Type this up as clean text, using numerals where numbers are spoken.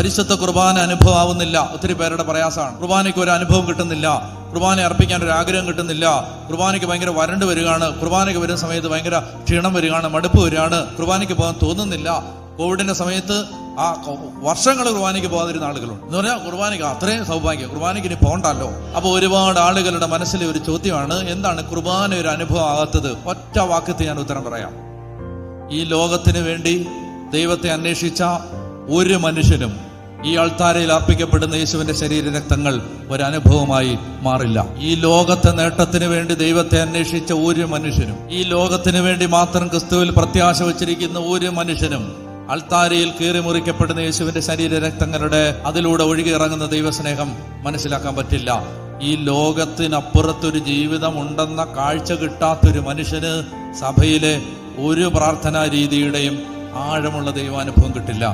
പരിശുദ്ധ കുർബാന അനുഭവം ആവുന്നില്ല. ഒത്തിരി പേരുടെ പ്രയാസമാണ്. കുർബാനയ്ക്ക് ഒരു അനുഭവം കിട്ടുന്നില്ല, കുർബാന അർപ്പിക്കാൻ ഒരു ആഗ്രഹം കിട്ടുന്നില്ല, കുർബാനയ്ക്ക് ഭയങ്കര വരണ്ട് വരികയാണ്, കുർബാനയ്ക്ക് വരുന്ന സമയത്ത് ഭയങ്കര ക്ഷീണം വരികയാണ്, മടുപ്പ് വരികയാണ്, കുർബാനയ്ക്ക് പോകാൻ തോന്നുന്നില്ല. കോവിഡിന്റെ സമയത്ത് ആ വർഷങ്ങൾ കുർബാനയ്ക്ക് പോകാതിരുന്ന ആളുകളുണ്ട്. എന്ന് പറഞ്ഞാൽ കുർബാനയ്ക്ക് അത്രയും സൗഭാഗ്യം, കുർബാനയ്ക്ക് ഇനി പോകണ്ടല്ലോ. അപ്പോൾ ഒരുപാട് ആളുകളുടെ മനസ്സിലെ ഒരു ചോദ്യമാണ്, എന്താണ് കുർബാന ഒരു അനുഭവം ആകാത്തത്? ഒറ്റ വാക്യത്തിൽ ഞാൻ ഉത്തരം പറയാം. ഈ ലോകത്തിന് വേണ്ടി ദൈവത്തെ അന്വേഷിച്ച ഒരു മനുഷ്യനും ഈ അൾത്താരയിൽ അർപ്പിക്കപ്പെടുന്ന യേശുവിന്റെ ശരീര രക്തങ്ങൾ ഒരനുഭവമായി മാറില്ല. ഈ ലോകത്തെ നേട്ടത്തിന് വേണ്ടി ദൈവത്തെ അന്വേഷിച്ച ഒരു മനുഷ്യനും, ഈ ലോകത്തിന് വേണ്ടി മാത്രം ക്രിസ്തുവിൽ പ്രത്യാശ വച്ചിരിക്കുന്ന ഒരു മനുഷ്യനും അൾത്താരയിൽ കീറി മുറിക്കപ്പെടുന്ന യേശുവിന്റെ ശരീര രക്തങ്ങളുടെ അതിലൂടെ ഒഴുകി ഇറങ്ങുന്ന ദൈവസ്നേഹം മനസ്സിലാക്കാൻ പറ്റില്ല. ഈ ലോകത്തിനപ്പുറത്തൊരു ജീവിതം ഉണ്ടെന്ന കാഴ്ച കിട്ടാത്തൊരു മനുഷ്യന് സഭയിലെ ഒരു പ്രാർത്ഥനാ രീതിയുടെയും ആഴമുള്ള ദൈവാനുഭവം കിട്ടില്ല.